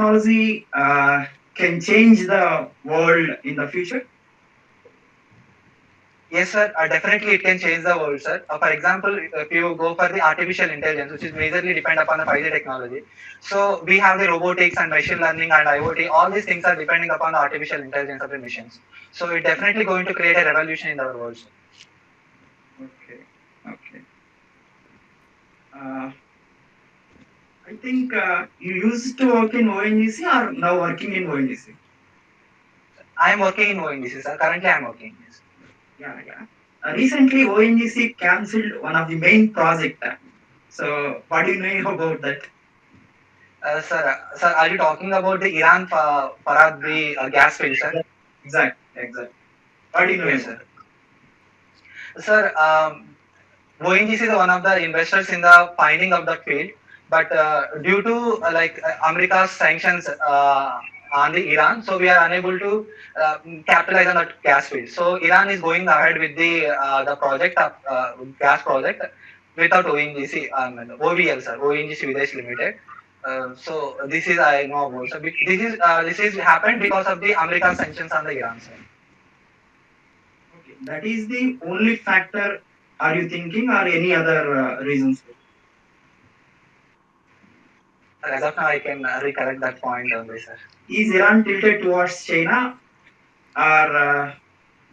technology can change the world in the future? Yes, sir. Definitely, it can change the world, sir. For example, if you go for the artificial intelligence, which is majorly depend upon the 5G technology, so we have the robotics and machine learning and IoT. All these things are depending upon the artificial intelligence of the machines. So it definitely going to create a revolution in our world, sir. Okay. Okay. Uh, I think you used to work in ONGC or now working in ONGC? I am working in ONGC, sir. Currently, I am working. Yes. Yeah, yeah. Recently, ONGC cancelled one of the main project. So, what do you know about that? Sir, are you talking about the Iran Farad gas field, sir? Exact, exact. What do you know Yes, about sir. Sir, ONGC is one of the investors in the finding of that field, but due to America's sanctions on the Iran, so we are unable to capitalize on that gas field. So Iran is going ahead with the project of gas project without ONGC, OVL, sir, ONGC Videsh Limited. So this is I know about. So this is happened because of the American sanctions on the Iran, sir. it? Okay, that is the only factor. Are you thinking, or any other reasons? As of now, I can recollect that point only, sir. Is Iran tilted towards China, or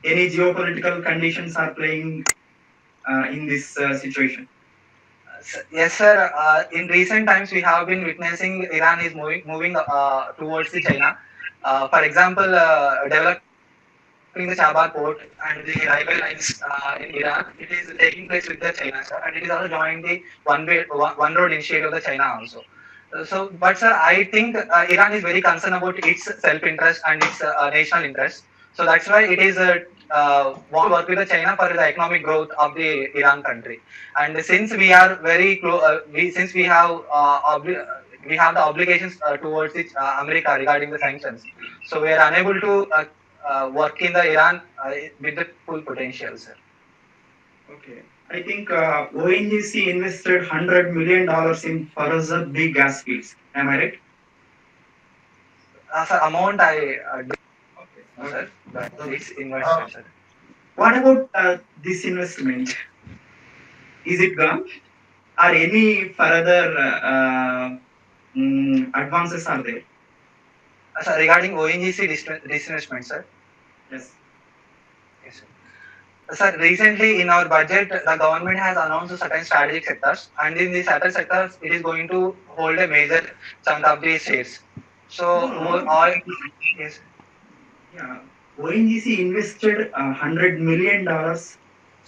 any geopolitical conditions are playing in this situation? Yes, sir. In recent times, we have been witnessing Iran is moving towards the China. For example, developing the Chabad port and the railway lines in Iran. It is taking place with the China, sir, and it is also joining the one road initiative of the China also. But sir, I think Iran is very concerned about its self-interest and its national interest. So that's why it is want to work with the China for the economic growth of the Iran country. And since we are very close, since we have the obligations towards America regarding the sanctions, so we are unable to work in the Iran with the full potential, sir. Okay. I think ONGC invested $100 million in Farazad big gas fields. Am I right? Sir, amount I Okay. no, Okay. sir, but Okay. it's invested, sir. What about this investment? Is it gone? Or any further advances are there? Sir, regarding ONGC disinvestment, sir. Yes. Yes, sir. Sir, recently in our budget, the government has announced certain strategic sectors, and in these certain sectors, it is going to hold a major chunk of the shares. So, No, no. all yes, Yeah. ONGC invested $100 million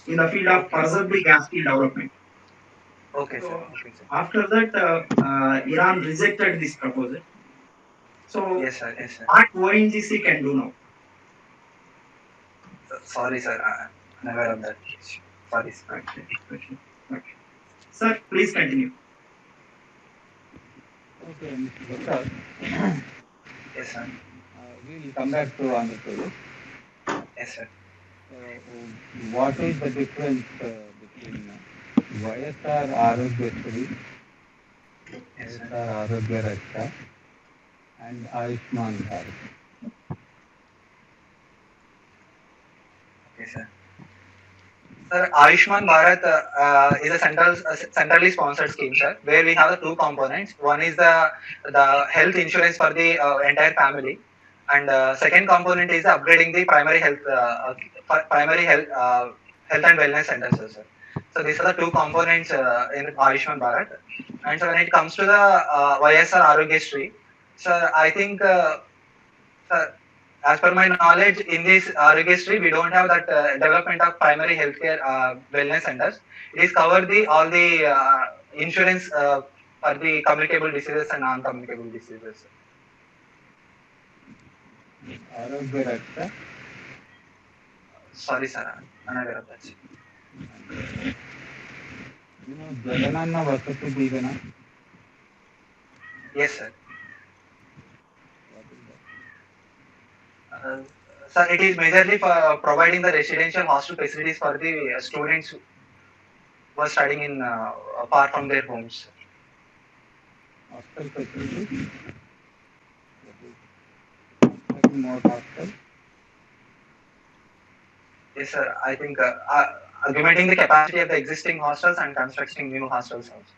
in the field of okay, Farazad big gas field development. okay, sir, So okay, sir. after that, Iran rejected this proposal. So Yes, sir, yes, sir. what ONGC can do now? Sorry, sir, I'm aware of that. Sorry, sir. Okay, okay, okay. Sir, please continue. Okay, Mr. Prasad, Yes, sir. we'll come back to Andhra Pradesh. Yes, sir. What is the difference between YSR Arogyasri, Yes, sir. YSR Arogya Raksha, and Ayushman Bharat? Okay, sir. Sir, Ayushman Bharat is a centrally sponsored scheme, sir, where we have the two components. One is the health insurance for the entire family, and second component is upgrading the primary health and wellness centers, sir. So these are the two components in Ayushman Bharat. And so when it comes to the YSR Arogyasri, sir, I think sir, as per my knowledge, in this registry, we don't have that development of primary healthcare wellness centers. It is cover the all the insurance for the communicable diseases and non-communicable diseases. Arogya Raksha, Sorry, sir, I'm unaware of that. Jagananna Vasati Divana. Yes, sir. What is that? Uh, Sir, it is majorly for providing the residential hostel facilities for the students who are studying in far from their homes. Hostel facility. more hostels? Yes, sir. I think augmenting the capacity of the existing hostels and constructing new hostels also.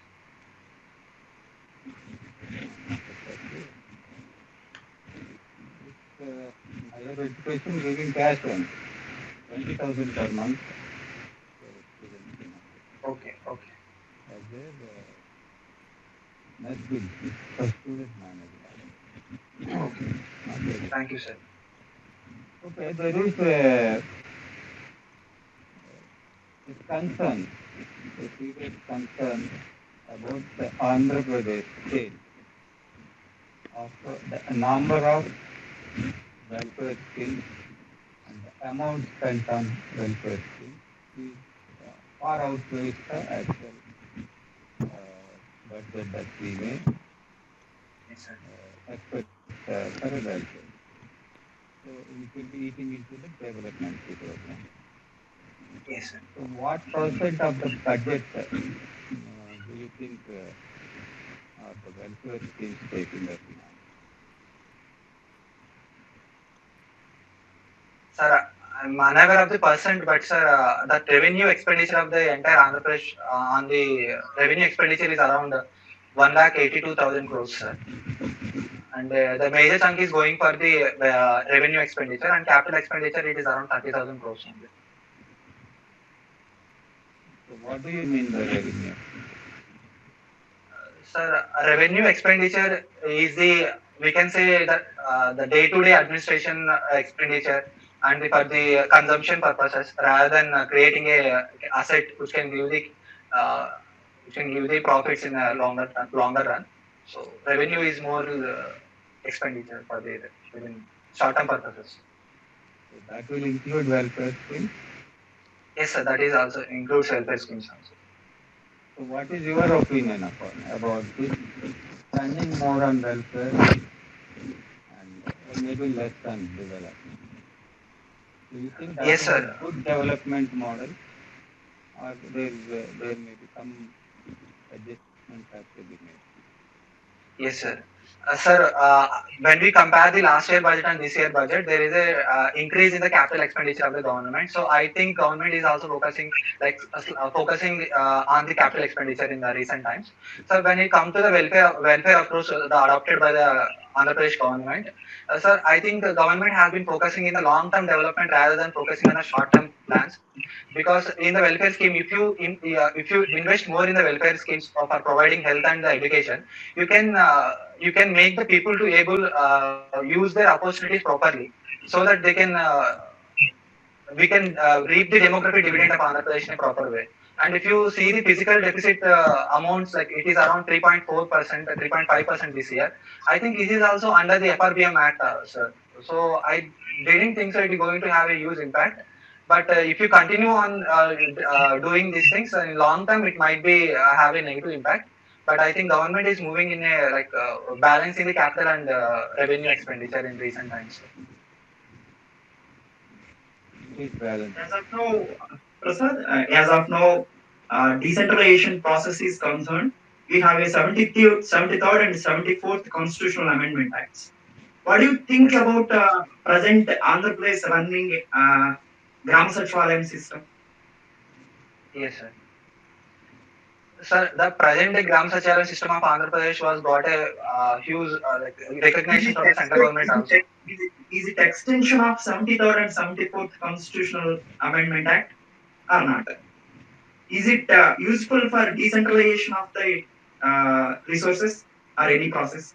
Higher education giving cash only, 20,000 per month for students. Okay, okay. As their net bill for student management. Okay. Okay. Thank you, sir. Okay, there is a concern, a serious concern about the Andhra Pradesh state of the number of welfare schemes and the amount spent on welfare schemes is far outweighs the actual budget that we may Yes, sir. expect for a welfare. So we should be eating into the development program. Yes, sir. So what percent of the budget do you think are the welfare schemes taking up now? Sir, I'm unaware of the percent, but sir, the revenue expenditure of the entire Andhra Pradesh on the revenue expenditure is around 1,82,000 crores, sir. And the major chunk is going for the revenue expenditure, and capital expenditure it is around 30,000 crores only. So what do you mean by revenue? Sir, revenue expenditure is the, we can say that the day-to-day administration expenditure and for the consumption purposes rather than creating a asset uh, which can give the profits in a longer run. So revenue is more expenditure for the revenue, short-term purposes. So that will include welfare schemes. Yes, sir, that is also includes welfare schemes also. So what is your opinion about this? Spending more on welfare and maybe less on development. Do you think that Yes, is a sir. good development model, or there may be some adjustments have to be made? Yes, sir. Sir, when we compare the last year budget and this year budget, there is a increase in the capital expenditure of the government. So I think government is also focusing focusing on the capital expenditure in the recent times. So when it comes to the welfare approach adopted by the Andhra Pradesh government, sir, I think the government has been focusing in the long term development rather than focusing on the short term plans. Because in the welfare scheme, if you invest more in the welfare schemes for providing health and education, you can make the people to able use their opportunities properly, so that they can we can reap the demographic dividend of Andhra Pradesh in a proper way. And if you see the physical deficit amounts, like it is around 3.4%, 3.5% this year. I think this is also under the FRBM Act, sir. So I didn't think so it is going to have a huge impact. But if you continue on doing these things, in long term it might be have a negative impact. But I think government is moving in a balancing the capital and revenue expenditure in recent times. Please balance. As of now, Prasad, as of now, decentralization process is concerned, we have a 73rd and 74th Constitutional Amendment Acts. What do you think Yes, sir. about present Andhra Pradesh running Gram Sachivalayam system? Yes, sir. Sir, the present day Gram Sachivalayam system of Andhra Pradesh was got a huge Is recognition it, from the central government also. is it extension of 73rd and 74th Constitutional Amendment Act or not? Is it useful for decentralization of the resources or any process?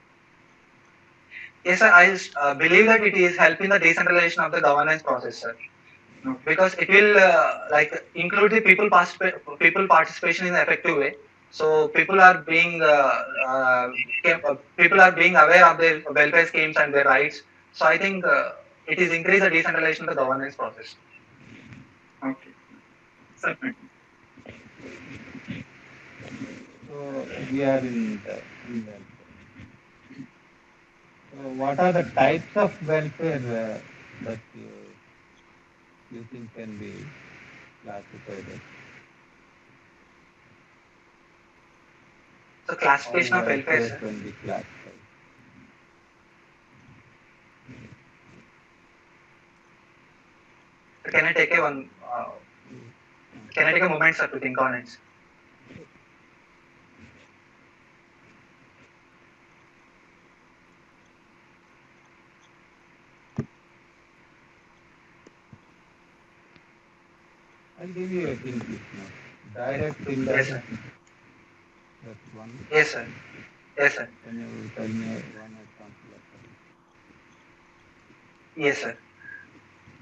Yes, sir. I believe that it is helping the decentralization of the governance process, sir. No. Because it will include the people participation in an effective way. So people are being aware of their welfare schemes and their rights. So I think it is increase the decentralization of the governance process. Okay. Certainly. So we are in welfare. So what are the types of welfare that you think can be classified as? So How classification of welfare, welfare sir. can be classified? Can I take a one? Can I take a moment, sir, to think on it? I'll give you a hint now. Direct, Yes, indirect. sir. That's one. Yes, sir. Yes, sir. Can you tell me one example of that? Yes, sir.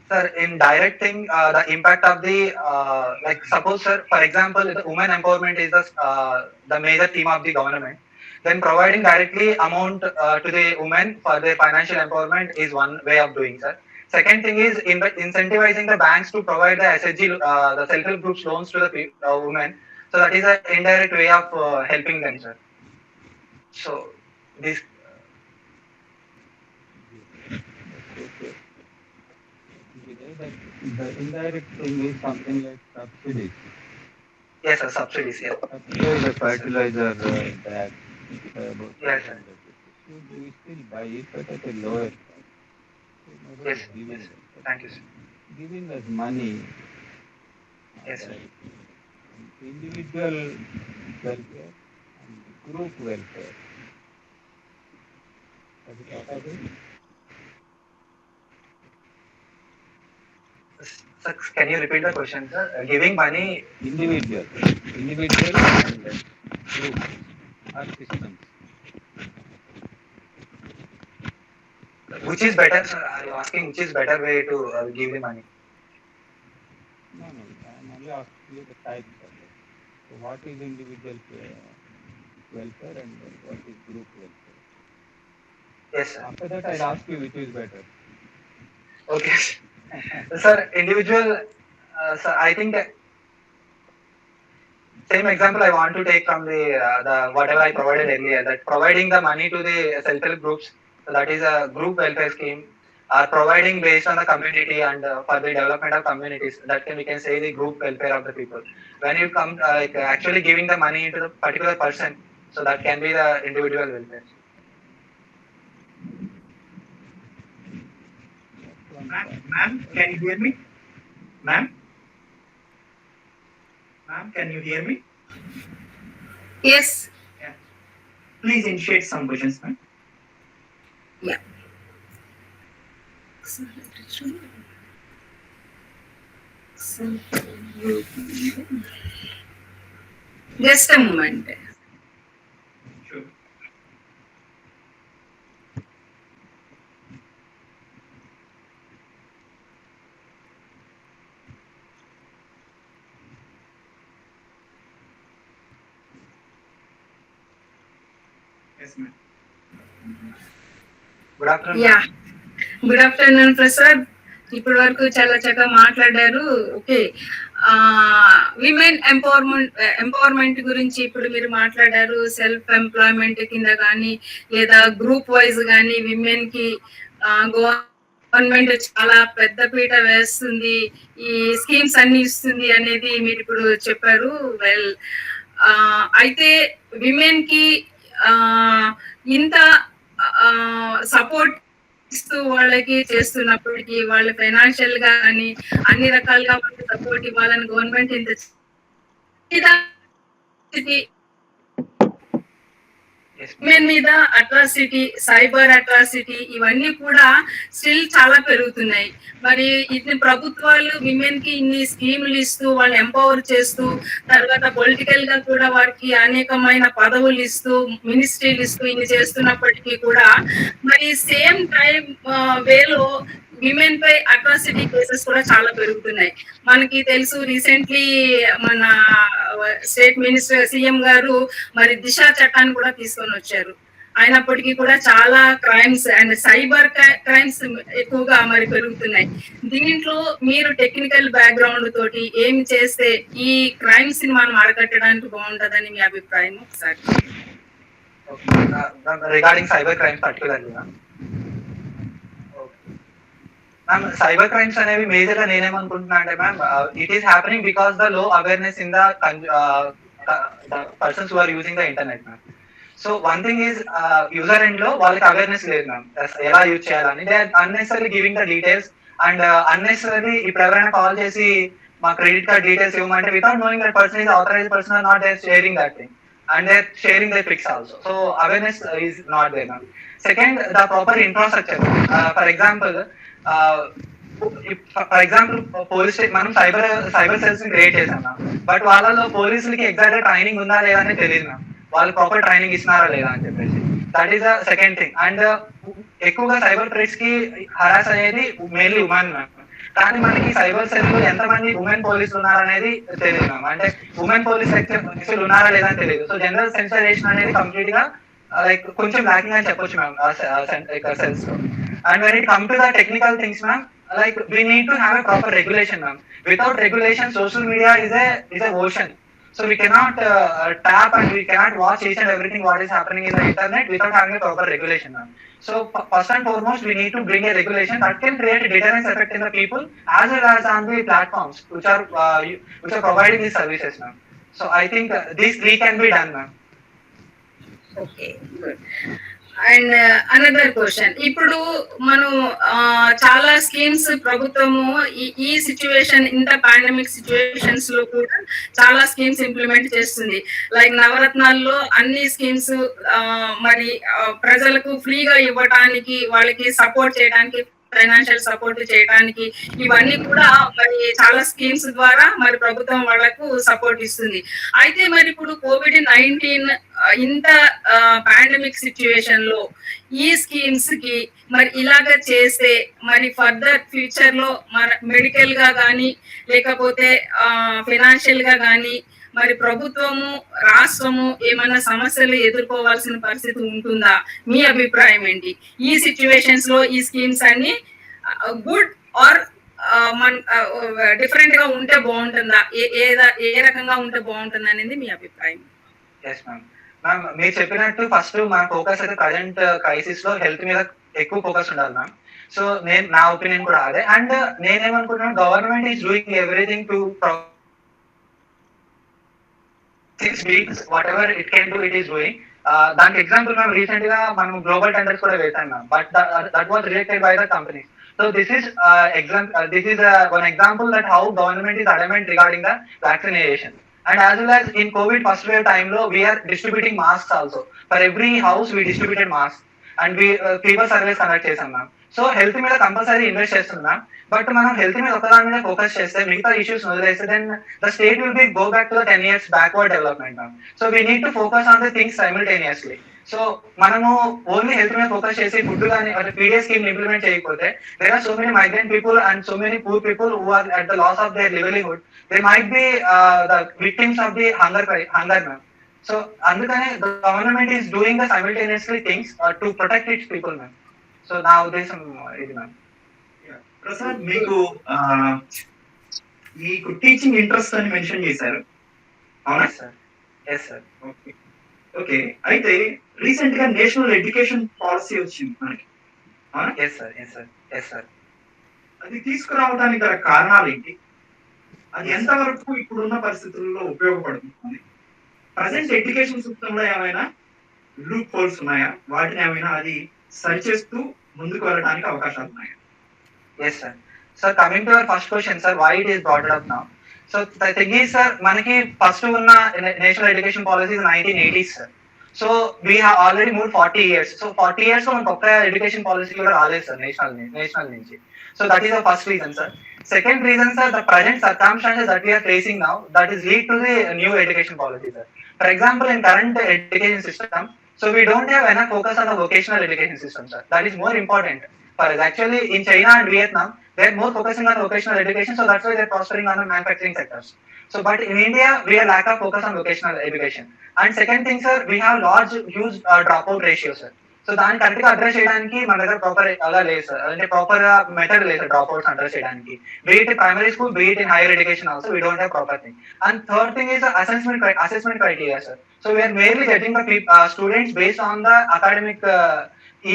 Sir, in directing the impact of the like suppose, sir, for example, the women empowerment is the major theme of the government. Then providing directly amount to the women for their financial empowerment is one way of doing, sir. Second thing is incentivizing the banks to provide the SHG, the self-help groups loans to the women. So that is an indirect way of helping them, sir. So this, Okay. Vijay, the indirect thing is something like subsidies. yes, sir, subsidies, yeah. Subsidize the fertilizer bag by about Yes, sir. 500 rupees. So we still buy it, but at a lower price. So nobody Yes, is sir. giving Yes, sir. that. Thank you, sir. Giving us money, Yes, sir. like individual welfare and group welfare. Have you thought of it? Sir, can you repeat the question, sir? Giving money, Individual and group or systems. which is better, sir? Are you asking which is better way to give the money? No, I'm only asking you the types of it. So what is individual welfare and what is group welfare? Yes, sir. After that, I'll ask you which is better. Okay, sir. Individual, sir. I think same example I want to take from the whatever I provided earlier. That providing the money to the self-help groups. So that is a group welfare scheme. Are providing based on the community and for the development of communities. That we can say the group welfare of the people. When you come like actually giving the money into the particular person, so that can be the individual welfare. Ma'am, can you hear me? Ma'am? Ma'am, can you hear me? Yes. Yeah. Please initiate some questions, ma'am. Yeah. Just a moment. Sure. Yes, ma'am. Good afternoon. Yeah good afternoon Prasad. ఇప్పటి వరకు చాలా చక్కగా మాట్లాడారు. Okay, women empowerment గురించి ఇప్పుడు మీరు మాట్లాడారు. Self employment కింద కానీ లేదా గ్రూప్ వైజ్ కానీ విమెన్ కి గవర్నమెంట్ చాలా పెద్ద పీట వేస్తుంది, ఈ స్కీమ్స్ అన్ని ఇస్తుంది అనేది మీరు ఇప్పుడు చెప్పారు. వెల్, అయితే విమెన్ కి ఇంత సపోర్ట్ ఇస్తూ వాళ్ళకి చేస్తున్నప్పటికీ వాళ్ళు ఫైనాన్షియల్ గా కానీ అన్ని రకాలుగా వాళ్ళకి సపోర్ట్ ఇవ్వాలని గవర్నమెంట్ ఇంత విమెన్ మీద అట్రాసిటీ, సైబర్ అట్రాసిటీ ఇవన్నీ కూడా స్టిల్ చాలా పెరుగుతున్నాయి. మరి ఇన్ని ప్రభుత్వాలు విమెన్ కి ఇన్ని స్కీములు ఇస్తూ వాళ్ళు ఎంపవర్ చేస్తూ తర్వాత పొలిటికల్ గా కూడా వారికి అనేకమైన పదవులు ఇస్తూ మినిస్ట్రీలు ఇస్తూ ఇన్ని చేస్తున్నప్పటికీ కూడా మరి సేమ్ టైం వేలో విమెన్ పై అట్రాసిటీ కేసెస్ కూడా చాలా పెరుగుతున్నాయి. మనకి తెలుసు, రీసెంట్లీ మన స్టేట్ మినిస్టర్ సీఎం గారు మరి దిశ చట్టాన్ని కూడా తీసుకొని వచ్చారు. అయినప్పటికీ కూడా చాలా క్రైమ్స్ అండ్ సైబర్ క్రైమ్స్ ఎక్కువగా మరి పెరుగుతున్నాయి. దీంట్లో మీరు టెక్నికల్ బ్యాక్గ్రౌండ్ తోటి ఏం చేస్తే ఈ క్రైమ్స్ ని మనం అరకట్టడానికి బాగుంటదని మీ అభిప్రాయం ఒకసారి? Regarding cyber crimes particularly ma'am, cyber crimes అనేవి మేజర్ గా నేనేమనుకుంటున్నా అంటే ma'am, it is happening because the low awareness in the persons who are using the internet ma'am. So one thing is user end లో వాళ్ళకి awareness లేదు ma'am ఎలా use చేయాలని. They are unnecessary giving the details and unnecessary ఇప్పుడు ఎవరైనా call చేసి మా credit card details ఇవ్వమంటే without knowing that person is authorised person are not, they are sharing that thing and they're sharing their pics also. So awareness is not there now. Second, the proper infrastructure. For example, police మనం cyber cells ని create చేసాం, but వాళ్ళలో పోలీసులకి exact గా training ఉందా లేదా అని తెలియదు మ్యామ్. వాళ్ళు ప్రాపర్ ట్రైనింగ్ ఇస్తున్నారా లేదా అని చెప్పేసి. That is the second thing. And ఎక్కువగా సైబర్ థ్రెట్స్ కి హరాస్ అయ్యేది మెయిన్లీ ఉమెన్ మ్యామ్. కానీ మనకి సైబర్ సెల్ లో ఎంతమంది ఉమెన్ పోలీసులు ఉన్నారనేది తెలియదు మ్యామ్. అంటే ఉమెన్ పోలీస్ యాక్చువల్ ఉన్నారా లేదా అని తెలియదు. సో జనరల్ సెన్సరైజేషన్ అనేది కంప్లీట్ గా లైక్ కొంచెం ల్యాకింగ్ అని చెప్పొచ్చు మ్యామ్ సెల్స్ లో. And when it come to the technical things ma'am, like we need to have a proper regulation ma'am. Without regulation, social media is a ocean, so we cannot tap and we cannot watch each and everything what is happening in the internet without having a proper regulation ma'am. So first and foremost we need to bring a regulation that can create a deterrence effect in the people as well as on the platforms which are providing these services ma'am. So I think these three can be done ma'am. Okay, good. And another question, ఇప్పుడు మనం చాలా schemes ప్రభుత్వము ఈ situation, ఇంత pandemic situations లో కూడా చాలా schemes implement చేస్తుంది. లైక్ నవరత్నాల్లో అన్ని స్కీమ్స్ మరి ప్రజలకు ఫ్రీగా ఇవ్వటానికి, వాళ్ళకి సపోర్ట్ చేయడానికి, ఫైనాన్షియల్ సపోర్ట్ చేయడానికి, ఇవన్నీ కూడా మరి చాలా స్కీమ్స్ ద్వారా మరి ప్రభుత్వం వాళ్ళకు సపోర్ట్ ఇస్తుంది. అయితే మరి ఇప్పుడు COVID-19 ఇంత పాండమిక్ సిచ్యువేషన్ లో ఈ స్కీమ్స్ కి మరి ఇలాగ చేస్తే మరి ఫర్దర్ ఫ్యూచర్ లో మన మెడికల్ గా గానీ లేకపోతే ఫైనాన్షియల్ గా గానీ మరి ప్రభుత్వము, రాష్ట్రము ఏమైనా సమస్యలు ఎదుర్కోవాల్సిన పరిస్థితి ఉంటుందా? మీ అభిప్రాయం ఏంటి? ఈ సిచ్యువేషన్స్ లో ఈ స్కీమ్స్ అన్ని గుడ్ ఆర్ మన డిఫరెంట్ గా ఉంటే బాగుంటుందా, ఏ రకంగా ఉంటే బాగుంటుంది అనేది మీ అభిప్రాయం? Yes ma'am. మ్యామ్ మీరు చెప్పినట్టు ఫస్ట్ మన ఫోకస్ అయితే ప్రజెంట్ క్రైసిస్ లో హెల్త్ మీద ఎక్కువ ఫోకస్ ఉండాలి మ్యామ్. సో నా ఒపీనియన్ కూడా అదే. అండ్ నేనేమనుకుంటున్నాను, government is doing everything to whatever it can do, it is doing. దానికి ఎగ్జాంపుల్ మేము రీసెంట్ గా మనం గ్లోబల్ టెండర్స్ కూడా వేసాం ma'am, but that was rejected by the companies. So this is one example that how government is adamant regarding the vaccination. And as well as in COVID first wave time lo, we are distributing masks also. For every house we distributed masks and we fever surveys conduct chesam ma'am. So health మీద compulsory invest చేస్తున్నాం, but మనం health మీద ఒకదాని మీద focus చేస్తే మిగతా issues వదిలేస్తే then the state will be go back to the 10 years backward development ma'am. So we need to focus on the things simultaneously. So మనము ఓన్లీ హెల్త్ మీద ఫోకస్ చేసి ఫుడ్ కానీ పీడిఎస్ స్కీమ్ ఇంప్లిమెంట్ చేయకపోతే there are so many migrant people and so many poor people who are at the loss of their livelihood. They might be the victims of the hunger ma'am. So అందుకనే government is doing the simultaneously things to protect its people ma'am. So నా ఉద్దేశం ఇది ma'am. Prasad, మీకు teaching interest అని mention చేశారు, అవునా sir? Yes sir. Okay, అయితే recent గా నేషనల్ ఎడ్యుకేషన్ పాలసీ వచ్చింది మనకి, అవునా? Yes sir. Yes sir. Yes sir. అది తీసుకురావడానికి గల కారణాలు ఏంటి? అది ఎంతవరకు ఇప్పుడున్న పరిస్థితుల్లో ఉపయోగపడుతుంది? ప్రజెంట్ ఎడ్యుకేషన్ సిస్టమ్ లో ఏమైనా లూప్ హోల్స్ ఉన్నాయా? వాటిని ఏమైనా అది సరిచేస్తూ ముందుకు వెళ్ళడానికి అవకాశాలు ఉన్నాయా? Yes sir. So coming to our first question sir, why it is brought up now? So the thing is sir, manaki first unna national education policy is 1980s sir. So we have already moved 40 years. So 40 years lo manku oka education policy kuda raaledu sir national nunchi. So that is the first reason sir. Second reason sir, the present circumstances that we are facing now, that is lead to the new education policy sir. For example, in current education system, so we don't have enough focus on the vocational education system sir. That is more important for us. Actually in China and Vietnam, they are more focusing on vocational education, so that's why they are prospering on the manufacturing sectors. So but in India we are lack of focus on vocational education. And second thing sir, we have huge dropout ratio sir. So దాన్ని correct గా address చేయడానికి మన దగ్గర proper అలా లేదు sir, అంటే proper method లేదు sir dropouts address చేయడానికి. Be it primary school, be it in higher education also we don't have proper thing. And third thing is assessment criteria sir. So we're merely judging the students based on the academic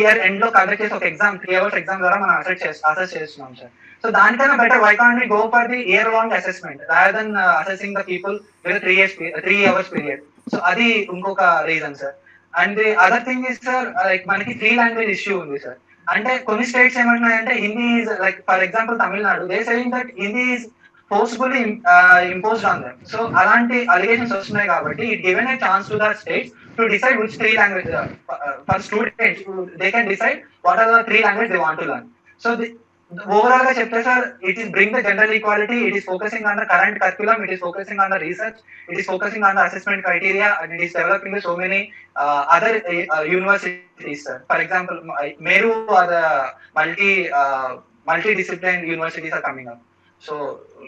year end లో conduct చేసి ఒక exam 3 hours exam ద్వారా మనం assess చేస్తున్నాం sir. So దానికన్నా better why can't we go for the year long assessment rather than assessing the people with 3 hours period. So అది ఇంకొక reason sir. And the other thing is sir, like మనకి 3 language issue ఉంది సార్. అంటే కొన్ని states ఏమంటున్నాయంటే Hindi is like for example Tamil Nadu they saying that Hindi is forcefully imposed on them. So అలాంటి allegations వస్తున్నాయి కాబట్టి it given a chance to the states to decide which three language for students they can decide what are the three language they want to learn. So overall గా చెప్తే sir it is bring the gender equality, it is focusing on the current curriculum, it is focusing on the research, it is focusing on the assessment criteria, and it is developing so many other universities, sir. For example, Meru or the multidiscipline universities are coming up. So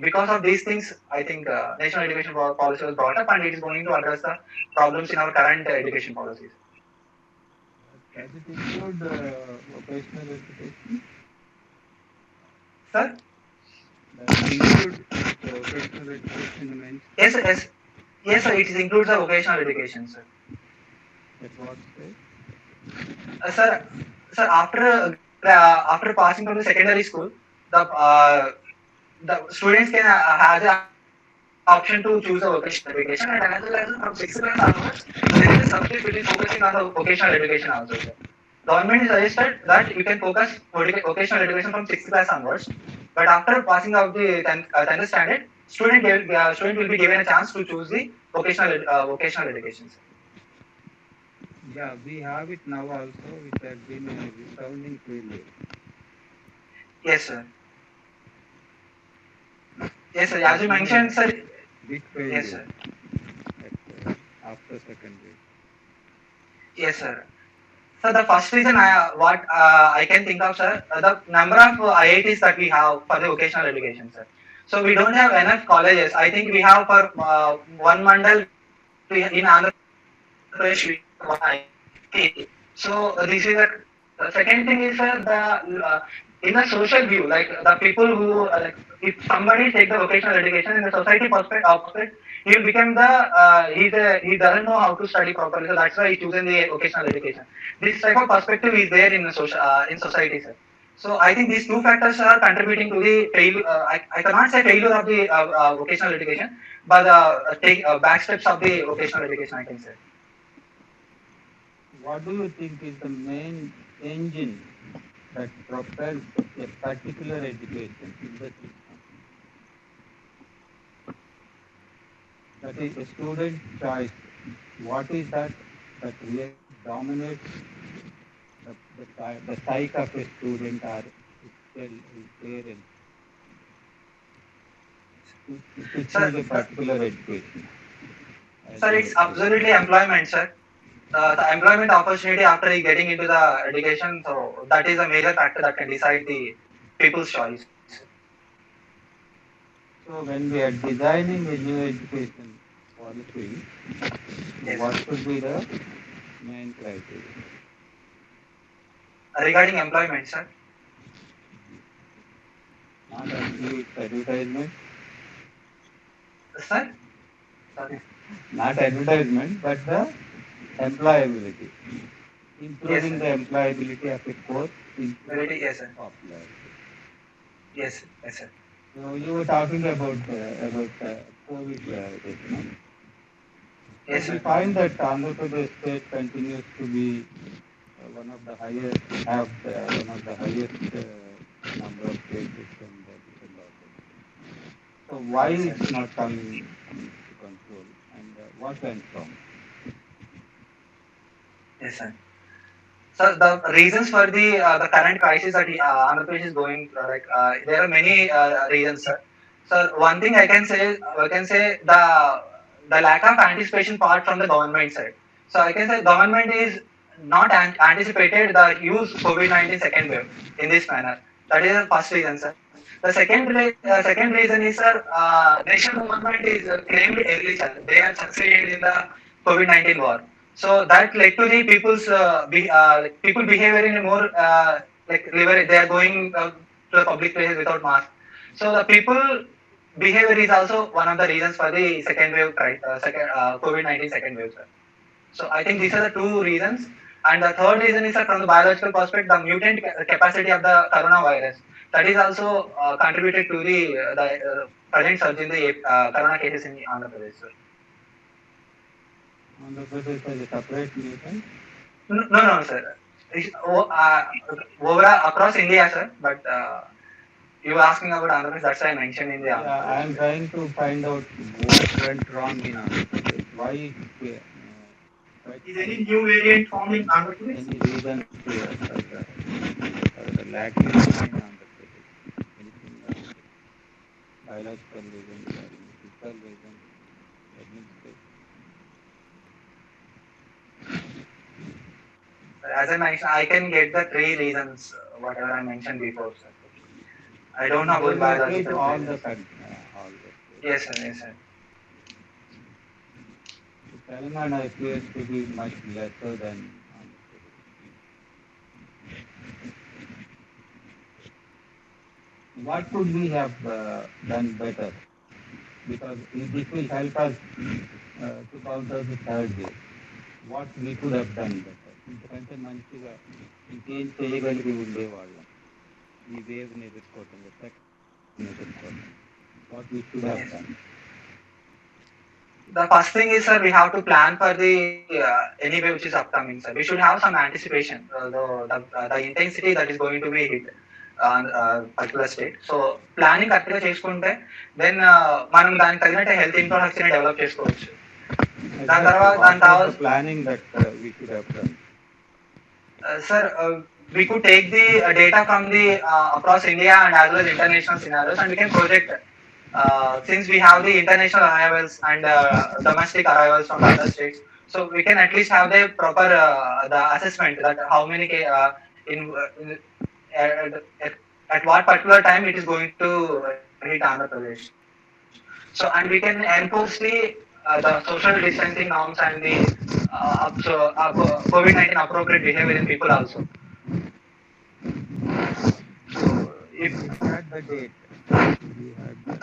because of these things, I think national education policy was brought up, and it is going to address the problems in our current education policies. Does it include vocational education? Sir? Does it include vocational education you mentioned? Yes, sir. It includes the vocational education, sir. At what stage? Sir, after passing from the secondary school, the students can have the option to choose a vocational education, and as well as from 6th class onwards, there is a subject which is focusing on the vocational education also, sir. Government has suggested that you can focus vocational education from 6th class onwards, but after passing out the 10th standard, student will be given a chance to choose the vocational education, sir. Yeah, we have it now also, which has been a resounding failure. Yes, sir. Yes, sir. As you mentioned, sir. Big failure. Yes, sir. After secondary. Yes, sir. So the first reason I can think of, sir, the number of IITs that we have for the vocational education, sir. So we don't have enough colleges. I think we have for one mandal in Andhra Pradesh we have one IIT. So this is the second thing is, sir, the in the social view, like the people who like if somebody take the vocational education in the society perspective, he will become the he doesn't know how to study properly, so that's why he chosen the vocational education. This type of perspective is there in in society, sir. So I think these two factors are contributing to the failure. I cannot say failure of the vocational education, but back steps of the vocational education, I can say. What do you think is the main engine that propels a particular education in the system? That is a student choice. What is that really dominates the psyche of a student or his parents to choose a particular education? Sir, it's absolutely employment, sir. The employment opportunity after getting into the education, so that is a major factor that can decide the people's choice. So when we are designing a new education policy, Yes. What should be the main criteria? Regarding employment, sir. Not only advertisement, Sir? Sorry. not advertisement, but the employability. Improving Yes, the employability of a course, improving Yes, sir. popularity. Yes, sir. So you were talking about COVID economics. Yes, We sir. find that Andhra Pradesh state continues to be one of the highest, one of the highest number of cases and so why Yes, sir. it's not coming to control and what went wrong? Yes, sir. So the reasons for the current crisis that Andhra Pradesh is going there are many reasons, sir. So one thing I can say the lack of anticipation part from the government side. So I can say government is not anticipated the huge COVID-19 second wave in this manner. That is the first reason, sir. The second reason is, sir, national government is claimed early, sir. They have succeeded in the COVID-19 war. So that led to the people behavior in a more they are going to the public places without mask. So the people behavior is also one of the reasons for the second wave COVID-19 second wave, sir. So I think these are the two reasons. And the third reason is that from the biological perspective, the mutant capacity of the coronavirus that is also contributed to the present surge in the corona cases in Andhra Pradesh, sir. Andhra Pradesh has a separate mutant? No, sir. overall across India, sir. But you were asking about Andhra Pradesh. That's why I mentioned in the Yeah, Andhra I am Pradesh. trying to find out what went wrong in Andhra Pradesh. Why Is any new variant found in Andhra Pradesh? any reasons for the lacking in Andhra Pradesh? Anything biological reasons or any physical reasons? Administration? As I mentioned, I can get the 3 reasons, whatever I mentioned before, sir. I don't know They about may apply to biological all the reasons. all the states. Yes, sir. Yes, sir. Telangana appears to be much lesser than Andhra Pradesh. What could we have done better? Because this will help us to counter the third wave. What we could have done better. ఇంతకంటే మంచిగా ఇంకేం చేయగలిగి ఉండేవాళ్ళం ఈ వేవ్ని ఎదుర్కోవటంలో ఎదుర్కోవటం what we should have done. The first thing is, sir, we have to plan for the any way which is upcoming, sir. We should have some anticipation, the intensity that is going to be hit on particular state. So planning కరెక్ట్గా చేసుకుంటే then మనం దానికి తగినట్టు health infrastructure develop చేసుకోవచ్చు. దాని తర్వాత planning that we should have done. Sir, we could take the data from the across India and as well as international scenarios, and we can project. Since we have the international arrivals and domestic arrivals from other states, so we can at least have the proper the assessment that how many at what particular time it is going to hit Andhra Pradesh. So and we can enforce the social distancing norms and the COVID-19 appropriate behavior in people also. So if we had the date, we had the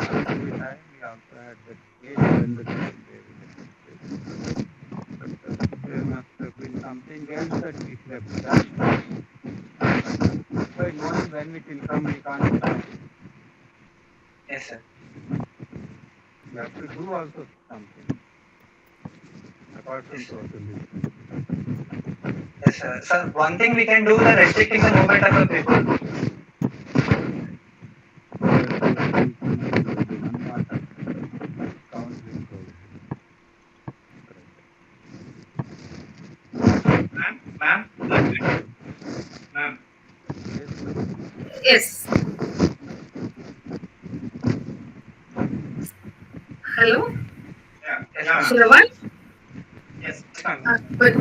time, we also had the date when the second wave will take place. But there must have been something else that we should have done. But knowing when it will come, we can't stop it. yes, sir. We have to do also something apart from social distancing. Yes, sir. Sir, one thing we can do is restricting the movement of the people. Ma'am, ma'am. Yes. Hello, Yeah, Yes, yeah, ma'am. Shravan. yes.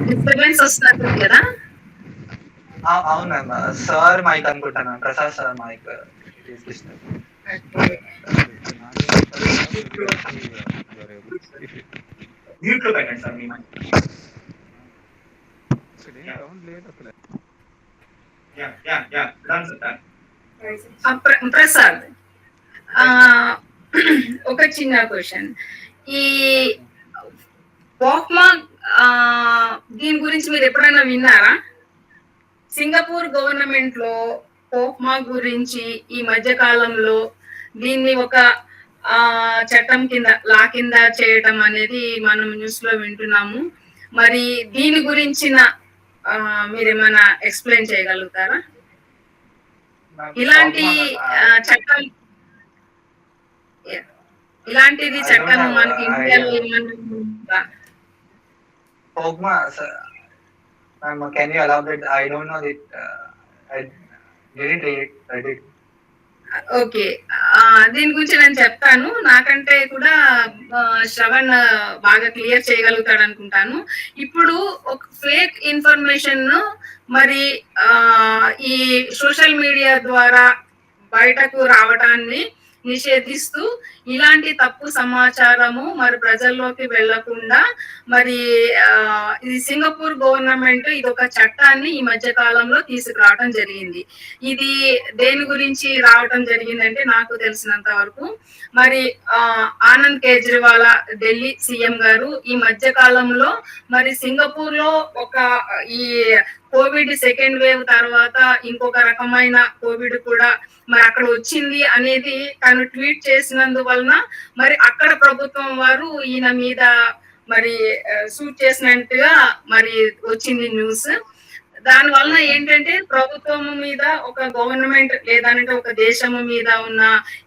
Disturbance వస్తున్నట్టు కదా. అవును ma'am. Sir mic అనుకుంటాను, Prasad sir mic. Mute లో పెట్టండి sir మీ mic. Yeah done sir. Prasad, ఒక చిన్న question. ఈ పోక్మా దీని గురించి మీరు ఎప్పుడైనా విన్నారా? సింగపూర్ గవర్నమెంట్ లో పోక్మా గురించి ఈ మధ్య కాలంలో దీన్ని ఒక చట్టం కింద లా కింద చేయటం అనేది మనం న్యూస్ లో వింటున్నాము. మరి దీని గురించిన మీరేమైనా ఎక్స్ప్లెయిన్ చేయగలుగుతారా? ఇలాంటి చట్టం ఇలాంటిది చట్టం మనకి ఇండియాలో ఏమన్నా? Pogma, sir. Ma'am, can you elaborate? I don't know it. I didn't read it. Okay, దీని గురించి నేను చెప్తాను. నాకంటే కూడా శ్రవణ్ బాగా క్లియర్ చేయగలుగుతాడు అనుకుంటాను. ఇప్పుడు ఒక ఫేక్ ఇన్ఫర్మేషన్ మరి ఈ సోషల్ మీడియా ద్వారా బయటకు రావడాన్ని నిషేధిస్తూ ఇలాంటి తప్పు సమాచారము మరి ప్రజల్లోకి వెళ్లకుండా మరి ఇది సింగపూర్ గవర్నమెంట్ ఇది ఒక చట్టాన్ని ఈ మధ్య కాలంలో తీసుకురావడం జరిగింది. ఇది దేని గురించి రావడం జరిగిందంటే నాకు తెలిసినంత వరకు మరి ఆనంద్ కేజ్రీవాల్ ఢిల్లీ సీఎం గారు ఈ మధ్య కాలంలో మరి సింగపూర్ లో ఒక ఈ కోవిడ్ సెకండ్ వేవ్ తర్వాత ఇంకొక రకమైన కోవిడ్ కూడా మరి అక్కడ వచ్చింది అనేది తను ట్వీట్ చేసినందువలన మరి అక్కడ ప్రభుత్వం వారు ఈయన మీద మరి సూట్ చేసినట్టుగా మరి వచ్చింది న్యూస్. దాని వలన ఏంటంటే ప్రభుత్వం మీద ఒక గవర్నమెంట్ లేదంటే ఒక దేశము మీద ఉన్న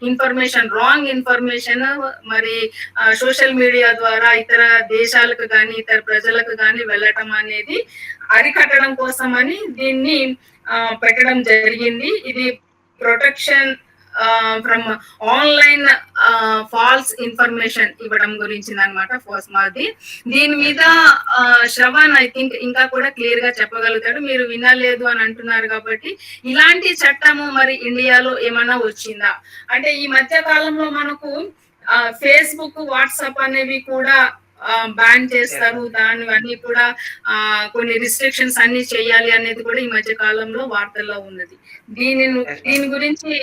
ఇన్ఫర్మేషన్, రాంగ్ ఇన్ఫర్మేషన్ మరి సోషల్ మీడియా ద్వారా ఇతర దేశాలకు కానీ ఇతర ప్రజలకు కానీ వెళ్ళటం అనేది అరికట్టడం కోసమని దీన్ని పెట్టడం జరిగింది. ఇది protection from online false information ఇవ్వడం గురించి అనమాట ఫస్ట్ మాది. దీని మీద శ్రవణ్ ఐ థింక్ ఇంకా కూడా క్లియర్ గా చెప్పగలుగుతాడు. మీరు వినలేదు అని అంటున్నారు కాబట్టి, ఇలాంటి చట్టము మరి ఇండియాలో ఏమన్నా వచ్చిందా అంటే ఈ మధ్య కాలంలో మనకు ఫేస్బుక్, వాట్సాప్ అనేవి కూడా బ్యాన్ చేస్తారు, దానివన్నీ కూడా కొన్ని రిస్ట్రిక్షన్స్ అన్ని చేయాలి అనేది కూడా ఈ మధ్య కాలంలో వార్తల్లో ఉన్నది. దీని గురించి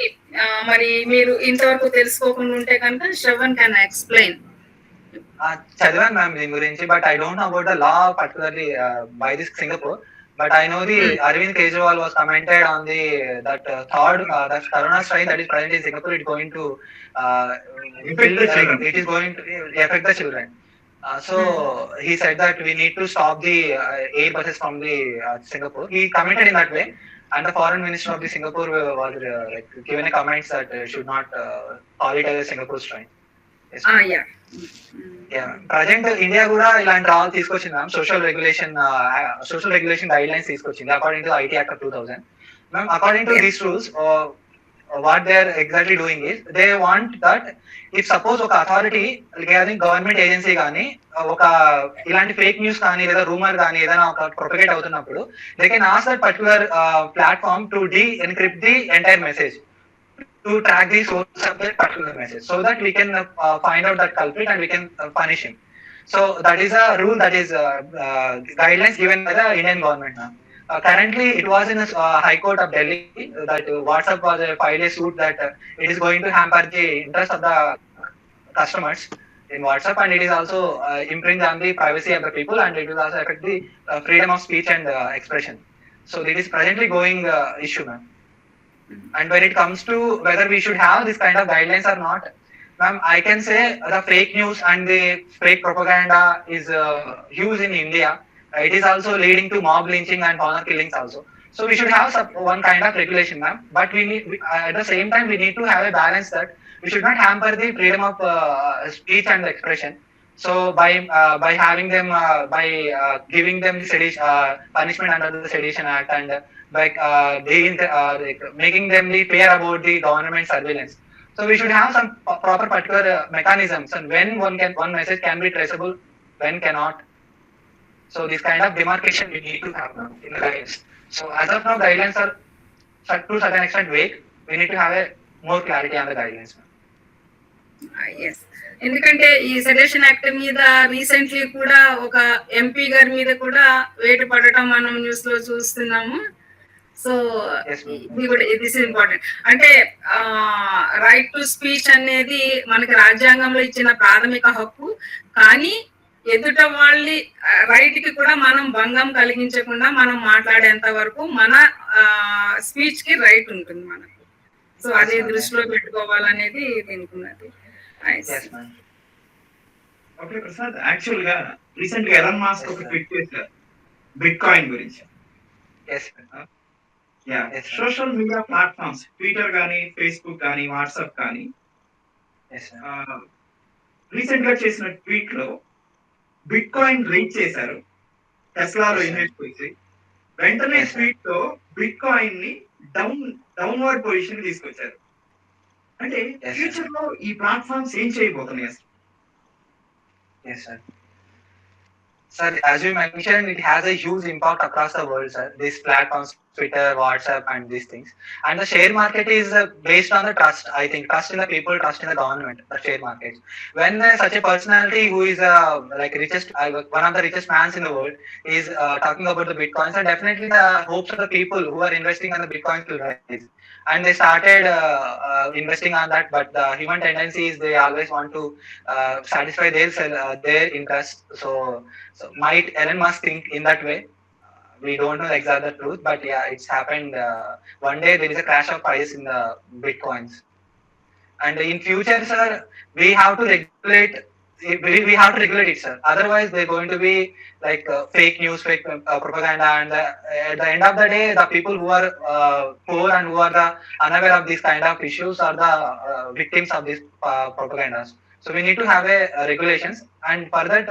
మరి మీరు ఇంతవరకు తెలుసుకోకుండా ఉంటే కనుక శ్రవణ్ కెన్ ఎక్స్ప్లెయిన్. చదివాను మ్యామ్ దీని గురించి, but I don't know about the law particularly by this Singapore. But I know the Arvind Kejriwal was commented on the that that corona strain that is present in Singapore. It's going to it is going to affect the children. So he said that we need to stop the air buses from the Singapore. He commented in that way, and the foreign minister of the Singapore was like given a comments that should not call it as a Singapore strain. Yes, present India కూడా ఇలాంటి రావాలి తీసుకొచ్చింది ma'am. Social regulation guide lines తీసుకొచ్చింది according to IT act 2000. Ma'am, according to these rules what they are exactly doing is they want that if suppose ఒక authority లేదా government agency కానీ ఒక ఇలాంటి ఫేక్ న్యూస్ కానీ లేదా రూమర్ కానీ ఏదైనా ఒక ప్రొపగేట్ అవుతున్నప్పుడు they can ask that particular platform to encrypt the entire message to track the source of that particular message so that we can find out that culprit and we can punish him. So that is a rule, that is guidelines given by the Indian government now. Currently it was in the High Court of Delhi that WhatsApp was filed a suit that it is going to hamper the interest of the customers in WhatsApp, and it is also impinge on the privacy of the people, and it will also affect the freedom of speech and expression. So it is presently going issue, ma'am. And when it comes to whether we should have this kind of guidelines or not, ma'am, I can say the fake news and the fake propaganda is huge in India. It is also leading to mob lynching and honor killings also. So we should have one kind of regulation, ma'am. But at the same time we need to have a balance that we should not hamper the freedom of speech and expression. So by having them by giving them the punishment under the Sedition Act, and by making them the fear about the government surveillance. So we should have some proper particular mechanisms, and when one message can be traceable, when cannot. So this kind of demarcation we need to have now in the guidelines. So as of now, guidelines are to certain extent vague. We need to have a more clarity on the guidelines. Yes. ఎందుకంటే ఈ sedition act మీద recently కూడా ఒక MP గారి మీద కూడా వేటు పడటం మనం న్యూస్ లో చూస్తున్నాము. సో ఇది కూడా దిస్ ఇస్ ఇంపార్టెంట్. అంటే రైట్ టు స్పీచ్ అనేది మనకి రాజ్యాంగంలో ఇచ్చిన ప్రాథమిక హక్కు, కానీ ఎదుట వాళ్ళ రైట్ కి కూడా మనం భంగం కలిగించకుండా మనం మాట్లాడేంత వరకు మన స్పీచ్ కి రైట్ ఉంటుంది మనకు. సో అది దృష్టిలో పెట్టుకోవాలనేది దీనికి ఉన్నది. ఓకే ప్రసాద్, యాక్చువల్ గా రీసెంట్ గా ఎలాన్ మాస్క్ ఒక ట్వీట్ చేశారు బిట్ కాయిన్ గురించి. సోషల్ మీడియా ప్లాట్ఫామ్స్ ట్విట్టర్ కానీ ఫేస్బుక్ కానీ వాట్సాప్ కానీ రీసెంట్ గా చేసిన ట్వీట్ లో బిట్ కాయిన్ రేట్ చేశారు టెస్లాలో ఇన్వెస్ట్ చేసి. వెంటనే ట్వీట్ లో బిట్ కాయిన్ ని డౌన్వర్డ్ పొజిషన్ తీసుకొచ్చారు. అంటే ఫ్యూచర్ లో ఈ ప్లాట్ఫామ్స్ ఏం చేయబోతున్నాయి అసలు? Yes, sir. Sir, as you mentioned, it has a huge impact across the world, sir. These platforms, Twitter, WhatsApp, and these things. And the share market is based on the trust. I think trust in the people, trust in the government. The share market. When such a personality who is like richest, one of the richest mans in the world, is talking about the bitcoins, and definitely the hopes of the people who are investing on the bitcoins will rise. And they started investing on that, but the human tendency is they always want to satisfy their interest. So might Elon Musk think in that way? We don't know the exact truth, but yeah, it's happened. One day there is a crash of price in the bitcoins, and in future, sir, we have to regulate we have to regulate it, sir. Otherwise, they're going to be like fake news, fake propaganda, and at the end of the day, the people who are poor and who are the unaware of these kind of issues are the victims of these propagandas. So we need to have a regulations, and for that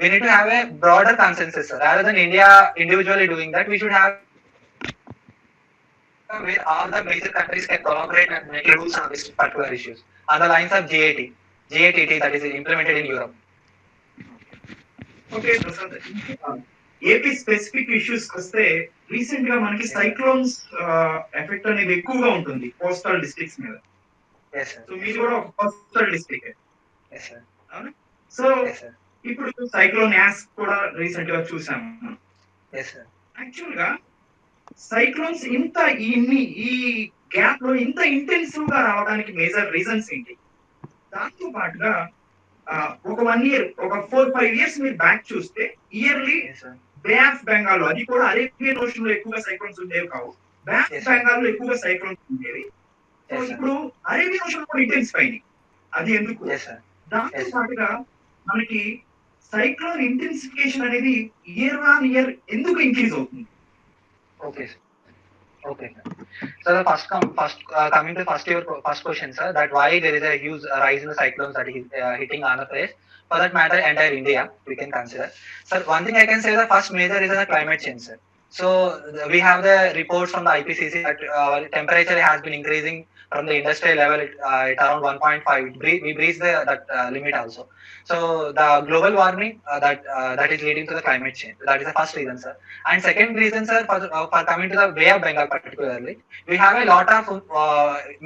we need to have a broader consensus, sir. Rather than India individually doing that, we should have where all the major countries can collaborate and make rules on these particular issues on the lines of GATT that is implemented in Europe. Okay Prasad, AP specific issues వస్తే recent గా మనకి cyclones effect అనేది ఎక్కువగా ఉంటుంది coastal districts మీద. So మీది కూడా ఒక కోస్టల్ డిస్ట్రిక్ట్. సో ఇప్పుడు సైక్లోన్ యాస్ కూడా రీసెంట్ గా చూసాము. యాక్చువల్ గా సైక్లోన్స్ ఇంత ఈ గ్యాప్ లో ఇంత ఇంటెన్సివ్ గా రావడానికి మేజర్ రీజన్స్ ఏంటి? దాంతో పాటుగా ఒక 1 year, ఒక 4-5 years మీరు బ్యాక్ చూస్తే ఇయర్లీ బే ఆఫ్ బెంగాల్ లో, అది కూడా అరేబియన్ ఓషన్ లో ఎక్కువగా సైక్లోన్స్ ఉండేవి కావు, బే ఆఫ్ బెంగాల్ లో ఎక్కువగా సైక్లోన్స్ ఉండేవి. సో ఇప్పుడు అరేబియన్ ఓషన్ కూడా ఇంటెన్సిఫై అయింది. అది ఎందుకు? దాంతో పాటుగా మనకి సైక్లోన్ ఇంటెన్సిఫికేషన్ అనేది ఇయర్ ఆన్ ఇయర్ ఎందుకు ఇంక్రీజ్ అవుతుంది? Okay. So the coming to first question, sir, that why there is a huge rise in the cyclones that is hitting Andhra Pradesh. For that matter, entire India we can consider. Sir, one thing I can say, the first major reason is climate change, sir. So we have the reports from the IPCC that our temperature has been increasing from the industrial level at around 1.5. We breached that limit also. So the global warming that is leading to the climate change. That is the first reason, sir. And second reason, sir, for coming to the Bay of Bengal particularly, we have a lot of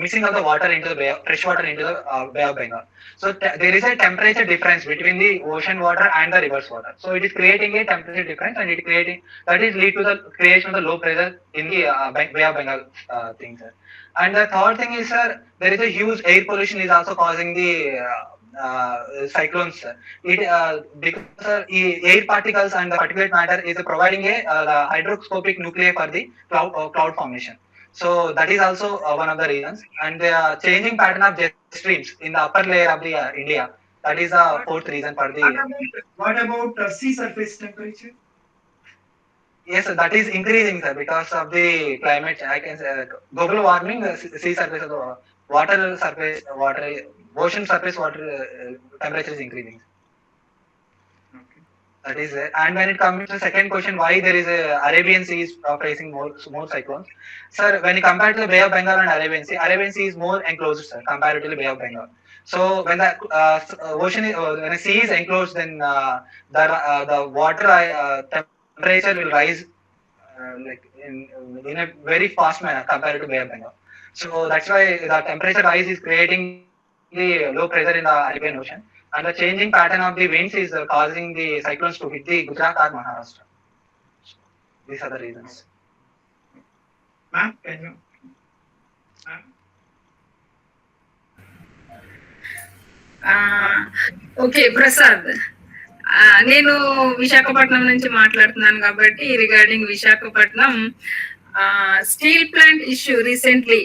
mixing of the water into the fresh water into the Bay of Bengal. So there is a temperature difference between the ocean water and the reverse water. So it is creating a temperature difference, and it creating that is lead to the creation of the low pressure in the Bay of Bengal thing, sir. And the third thing is, sir, there is a huge air pollution is also causing the cyclones, sir. Because air particles and the particulate matter is providing the hydroscopic nuclei for the cloud formation. So that is also one of the reasons. And the changing pattern of jet streams in the upper layer of the India, that is the fourth reason for the. What about sea surface temperature? Yes, sir, that is increasing, sir, because of the climate. I can say global warming, sea surface, ocean surface water temperature is increasing. Okay. That is it. And when it comes to the second question, why there is a Arabian Sea is facing more cyclones, sir, when you compare to the Bay of Bengal and Arabian Sea is more enclosed, sir, compared to the Bay of Bengal. So when the ocean when a sea is enclosed, then the water temperature will rise like in a very fast manner compared to Bay of Bengal. So that's why the temperature rise is creating the low pressure in the Arabian Ocean, and the changing pattern of the winds is causing the cyclones to hit the Gujarat or Maharashtra. These are the reasons. Ma'am, can you? Okay Prasad, నేను విశాఖపట్నం నుంచి మాట్లాడుతున్నాను కాబట్టి regarding Visakhapatnam steel plant issue recently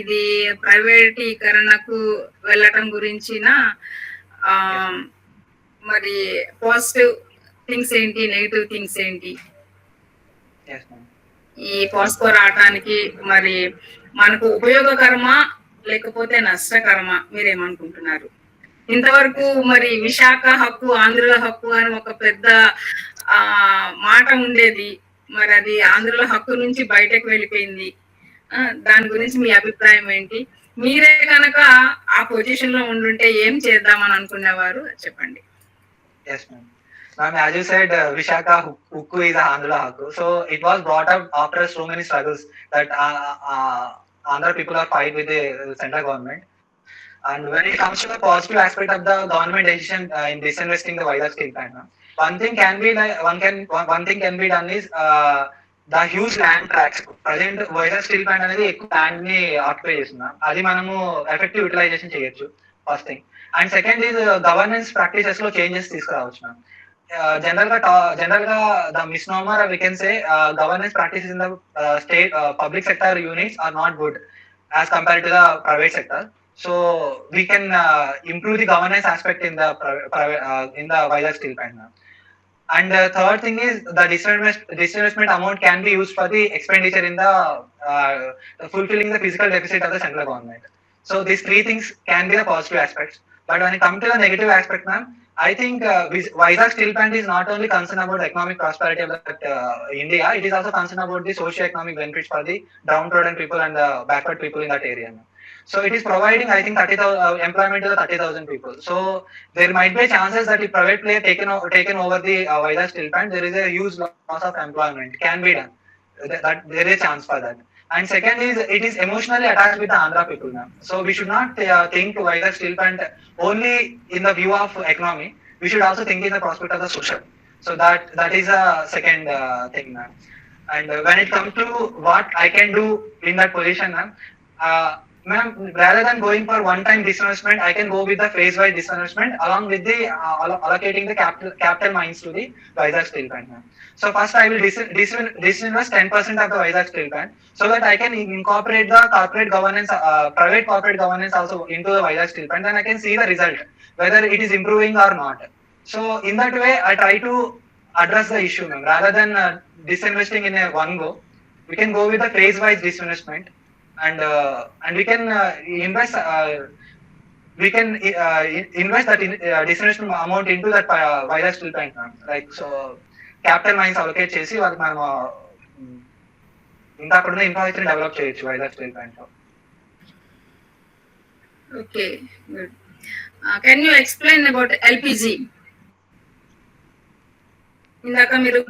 ఇది ప్రైవేటీకరణకు వెళ్ళటం గురించిన మరి positive things ఏంటి, నెగిటివ్ థింగ్స్ ఏంటి? ఈ పాస్కో రావటానికి మరి మనకు ఉపయోగకరమా లేకపోతే నష్టకరమా, మీరేమనుకుంటున్నారు? ఇంతవరకు మరి విశాఖ హక్కు, ఆంధ్రుల హక్కు అని ఒక పెద్ద మాట ఉండేది, మరి అది ఆంధ్రుల హక్కు నుంచి బయటకు వెళ్ళిపోయింది. దాని గురించి మీ అభిప్రాయం ఏంటి? మీరే కనుక ఆ పొజిషన్ లో ఉండుంటే ఏం చేద్దామని అనుకునేవారు, చెప్పండి. Yes, ma'am. Ma'am, as you said, Vishaka Hukku is a Andhra Hakku. So it was brought up after so many struggles that Andhra people are fight with the central government. And when it comes to the positive aspect of the government decision in disinvesting the Vizag steel plant, one thing can be done is the huge land tracts. Present Vizag steel plant అనేది ఎక్కువ land ని occupy చేస్తున్నాం, అది మనము effective utilisation చేయొచ్చు, first thing. And second is governance practices లో changes తీసుకురావచ్చు ma'am. General గా the misnomer we can say governance practices in the state public sector units are not good as compared to the private sector. So we can improve the governance aspect in the in the Vizag steel plant now. And third thing is the disinvestment amount can be used for the expenditure in fulfilling the physical deficit of the central government. So these three things can be the positive aspects. But when it comes to the negative aspect, ma'am, I think Vizag steel plant is not only concerned about the economic prosperity of India, it is also concerned about the socio-economic benefits for the downtrodden people and the backward people in that area, ma'am. So it is providing, I think, 30,000 employment to the 30,000 people. So there might be chances that if private player taken over the Vizag steel plant, there is a huge loss of employment. Can be done. That there is a chance for that. And second is it is emotionally attached with the Andhra people now. So we should not think Vizag steel plant only in the view of economy. We should also think in the prospect of the social. So that is a second thing now. And when it comes to what I can do in that position, ma'am, rather than going for one-time disinvestment, I can go with the phase-wise disinvestment along with the allocating the capital mines to the Vizag steel plant, ma'am. So first I will disinvest 10% of the Vizag steel plant so that I can incorporate the corporate governance, private corporate governance also into the Vizag steel plant, and I can see the result whether it is improving or not. So in that way, I try to address the issue, ma'am. Rather than disinvesting in a one go, we can go with the phase-wise disinvestment, and we can invest. Invest that disinvestment amount into that Vizag steel plant, ma'am. Like so, capital mines allocate చేసి వాళ్ళకి మనం ఇంకా అక్కడ ఉన్న infrastructure develop చేయొచ్చు Vizag steel plant లో. Okay, good. Can you explain about LPG? ఇందాక మీరు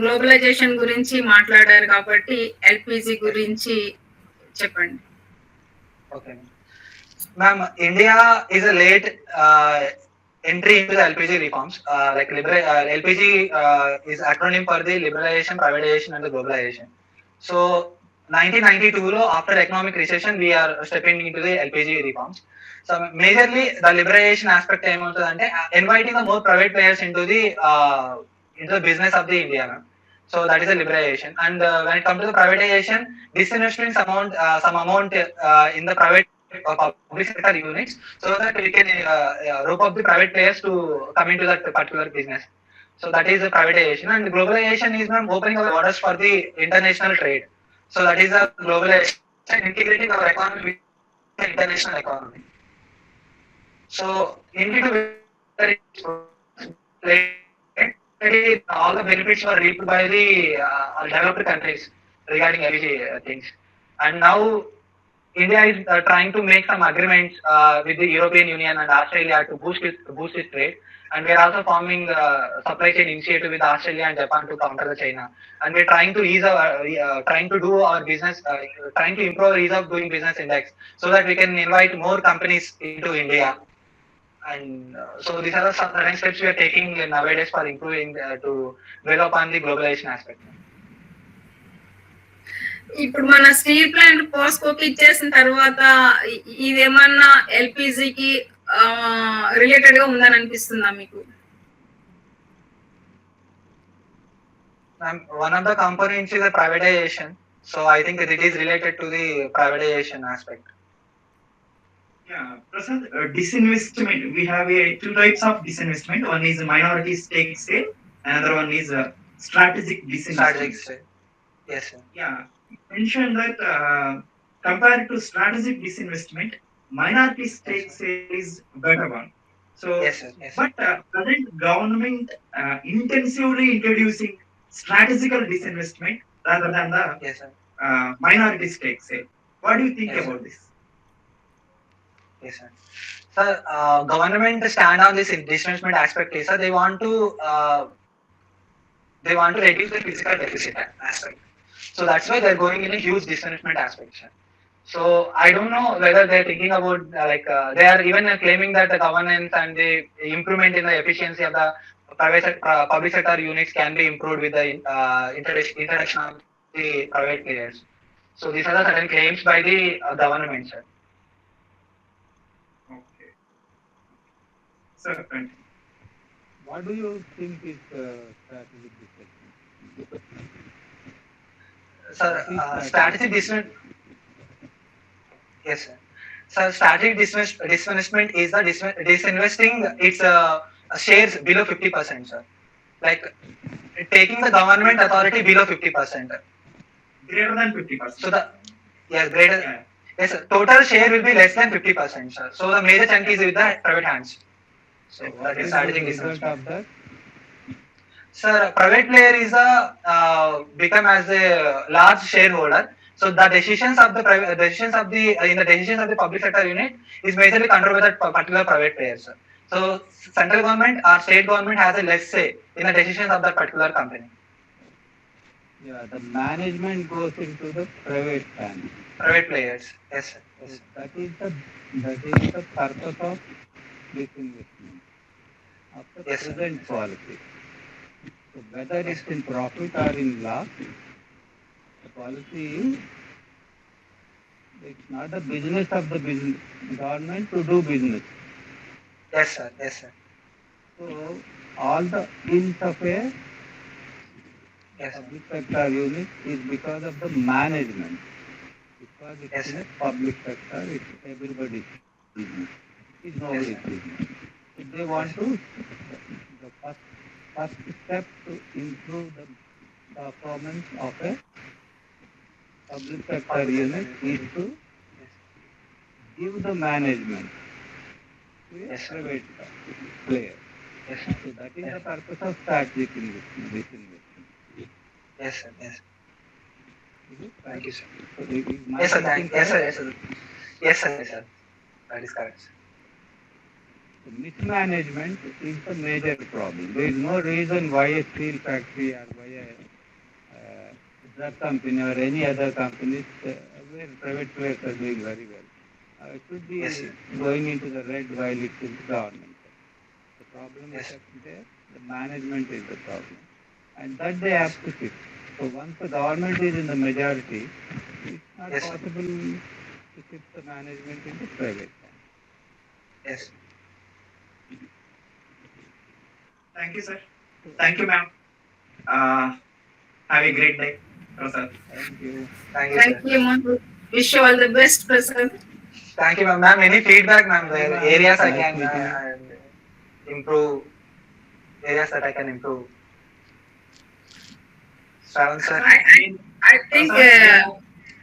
గ్లోబలైజేషన్ గురించి మాట్లాడారు కాబట్టి ఎల్పిజి గురించి చెప్పండి. Okay, ma'am. India is a late entry into the LPG reforms. LPG is acronym for the liberalization, privatization, and the globalization. So 1992 after economic recession, we are stepping into the LPG reforms. So majorly the liberalization aspect ఏమవుతుందంటే inviting the more private players into the business of the India. So that is a liberalization. And when it comes to the privatization, disinvesting some amount in the private public sector units so that we can rope up the private players to come into that particular business. So that is the privatization. And globalization is opening our borders for the international trade. So that is the globalization, integrating our economy with the international economy. So India all the benefits were reaped by the developed countries regarding LPG things. And now India is trying to make some agreements with the European Union and Australia to boost its trade. And we are also forming supply chain initiative with Australia and Japan to counter the China. And we are trying to trying to do our business, trying to improve ease of doing business index so that we can invite more companies into India. And so these are the certain steps we are taking nowadays for improving to dwell upon the globalization aspect. ఇప్పుడు మన steel plant పోస్కోకి ఇచ్చేసిన తర్వాత ఇదేమన్నా ఎల్పిజికి related గా ఉందని అనిపిస్తుందా మీకు? One of the components is the privatization. So I think it is related to the privatization aspect. Yeah, Prasad, disinvestment. We have two types of disinvestment. One is minority stake sale, another one is strategic disinvestment. Yes, sir. Yeah, you mentioned that compared to strategic disinvestment, minority stake sale is better one. So, yes, sir. Yes, but present government intensively introducing strategical disinvestment rather than the yes, sir. Minority stake sale. What do you think Yes, about sir. this? Yes, sir. Sir, government stand on this disinvestment aspect is, sir, they want to reduce the physical deficit aspect. So that's why they're going in a huge disinvestment aspect, sir. So I don't know whether they're thinking about they are even claiming that the governance and the improvement in the efficiency of the public sector units can be improved with the introduction of the private players. So these are the certain claims by the government, sir. Okay. Sir, continue. What do you think is strategic discussion? Sir, strategic disinvestment. Yes, sir. So strategic disinvestment is the disinvesting its shares below 50%, sir. Like taking the government authority below 50%. Greater than 50%. So greater. Yeah. Yes, sir. Total share will be less than 50%, sir. So the major chunk is with the private hands. So that what is is strategic the result disinvestment. of that? Sir, private player is become as a large shareholder. So the decisions of the public sector unit is majorly controlled by that particular private player, sir. So central government or state government has a less say in the decisions of that particular company. Yeah, the management goes into the private hands. Private players. Yes, sir. Yes, So sir. that is the purpose of disinvestment of the Yes, sir. present Yes, sir. policy. So whether it's in profit or in loss, the policy is it's not the business of the government to do business. Yes, sir. Yes, sir. So all the ills of a Yes, sir. public sector unit is because of the management. Because it's Yes, in sir. a public sector, it's everybody's business. It's nobody's Yes, sir. business. If they want to, the first step to improve the performance of a public sector unit is to give the management to a Yes, sir. private player. Yes, sir. So that is the purpose of strategic disinvestment. Yes, sir. Yes. Is it Thank correct? you, sir. So is my Yes, sir. thinking Yes, sir. correct? Yes, sir. Yes, sir. Yes, sir. That is correct, sir. The mismanagement is the major problem. There is no reason why a steel factory or why a drug company or any other companies where private players are doing very well should be Yes, sir. going into the red while it's in the government. The problem Yes. is that there, the management is the problem. And that they have to fix. So once the government is in the majority, it's not Yes, sir. possible to shift the management into private hands. Yes. Thank you, sir. Thank you, ma'am. Have a great day, Prasad. Thank you. Thank you, Thank sir. you, Mohan. Wish you all the best, Prasad. Thank you, ma'am. Ma'am, any feedback, ma'am? Thank you, The ma'am. areas I Nice can meeting you. improve. Areas that I can improve. Shravan, sir. I think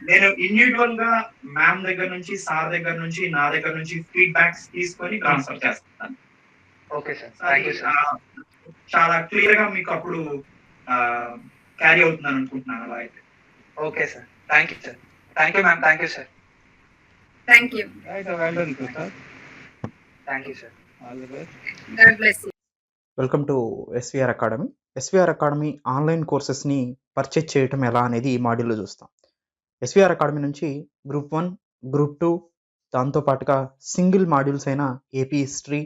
నేను individual గా ma'am దగ్గర నుంచి, sir దగ్గర నుంచి, నా దగ్గర నుంచి feedbacks తీసుకొని ట్రాన్స్ఫర్ చేస్తాను. Okay, sir. Thank you, sir. చాలా క్లియర్ గా మీకు అప్పుడు క్యారీ అవుతుందని అనుకుంటున్నాను అలా అయితే. Okay, sir. Thank you, sir. Thank you, ma'am. Thank you, sir. thank you. Right, well done, Prasad. Thank you, sir. All the best. God bless you. Welcome to SVR Academy. SVR Academy online కోర్సెస్ని purchase చేయటం ఎలా అనేది ఈ మాడ్యూల్లో చూస్తాం. SVR Academy నుంచి group 1, group 2, దాంతోపాటుగా single modules అయిన ఏపీ హిస్టరీ,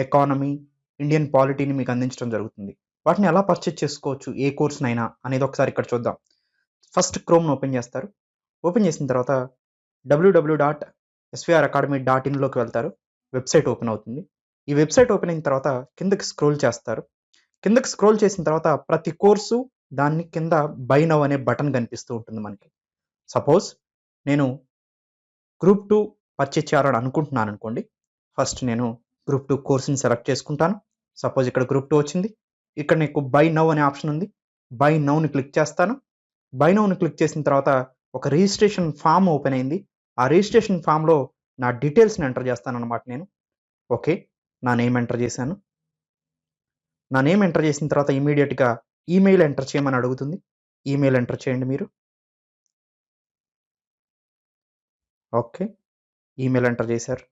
ఎకానమీ, ఇండియన్ పాలిటీని మీకు అందించడం జరుగుతుంది. వాటిని ఎలా పర్చేజ్ చేసుకోవచ్చు, ఏ కోర్స్నైనా అనేది ఒకసారి ఇక్కడ చూద్దాం. ఫస్ట్ క్రోమ్ను ఓపెన్ చేస్తారు. ఓపెన్ చేసిన తర్వాత www.svracademy.in వెళ్తారు. వెబ్సైట్ ఓపెన్ అవుతుంది. ఈ వెబ్సైట్ ఓపెన్ అయిన తర్వాత కిందకి స్క్రోల్ చేస్తారు. కిందకి స్క్రోల్ చేసిన తర్వాత ప్రతి కోర్సు దాన్ని కింద బై నౌ అనే బటన్ కనిపిస్తూ ఉంటుంది మనకి. సపోజ్ నేను గ్రూప్ 2 పర్చేజ్ చేయాలని అనుకుంటున్నాను అనుకోండి. ఫస్ట్ నేను గ్రూప్ 2 కోర్సుని సెలెక్ట్ చేసుకుంటాను. సపోజ్ ఇక్కడ గ్రూప్ 2 వచ్చింది. ఇక్కడ నీకు బై నౌ అనే ఆప్షన్ ఉంది. బై నౌని క్లిక్ చేస్తాను. బై నౌని క్లిక్ చేసిన తర్వాత ఒక రిజిస్ట్రేషన్ ఫామ్ ఓపెన్ అయింది. ఆ రిజిస్ట్రేషన్ ఫామ్లో నా డీటెయిల్స్ని ఎంటర్ చేస్తాను అనమాట నేను. ఓకే, నా నేమ్ ఎంటర్ చేశాను. నా నేమ్ ఎంటర్ చేసిన తర్వాత ఇమీడియట్గా ఈమెయిల్ ఎంటర్ చేయమని అడుగుతుంది. ఈమెయిల్ ఎంటర్ చేయండి మీరు. ఓకే, ఈమెయిల్ ఎంటర్ చేశారు.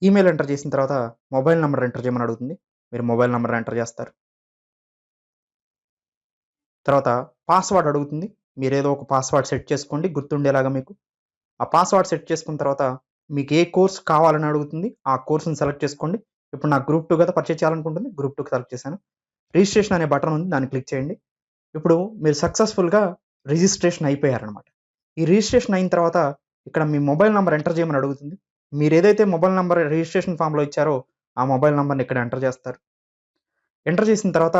ఈమెయిల్ ఎంటర్ చేసిన తర్వాత మొబైల్ నెంబర్ ఎంటర్ చేయమని అడుగుతుంది. మీరు మొబైల్ నెంబర్ ఎంటర్ చేస్తారు. తర్వాత పాస్వర్డ్ అడుగుతుంది. మీరు ఏదో ఒక పాస్వర్డ్ సెట్ చేసుకోండి గుర్తుండేలాగా మీకు. ఆ పాస్వర్డ్ సెట్ చేసుకున్న తర్వాత మీకు ఏ కోర్స్ కావాలని అడుగుతుంది. ఆ కోర్సుని సెలెక్ట్ చేసుకోండి. ఇప్పుడు నాకు గ్రూప్ 2 కదా పర్చేజ్ చేయాలనుకుంటుంది. గ్రూప్ 2 సెలెక్ట్ చేశాను. రిజిస్ట్రేషన్ అనే బటన్ ఉంది, దాన్ని క్లిక్ చేయండి. ఇప్పుడు మీరు సక్సెస్ఫుల్గా రిజిస్ట్రేషన్ అయిపోయారనమాట. ఈ రిజిస్ట్రేషన్ అయిన తర్వాత ఇక్కడ మీ మొబైల్ నెంబర్ ఎంటర్ చేయమని అడుగుతుంది. మీరు ఏదైతే మొబైల్ నెంబర్ రిజిస్ట్రేషన్ ఫామ్లో ఇచ్చారో ఆ మొబైల్ నెంబర్ని ఇక్కడ ఎంటర్ చేస్తారు. ఎంటర్ చేసిన తర్వాత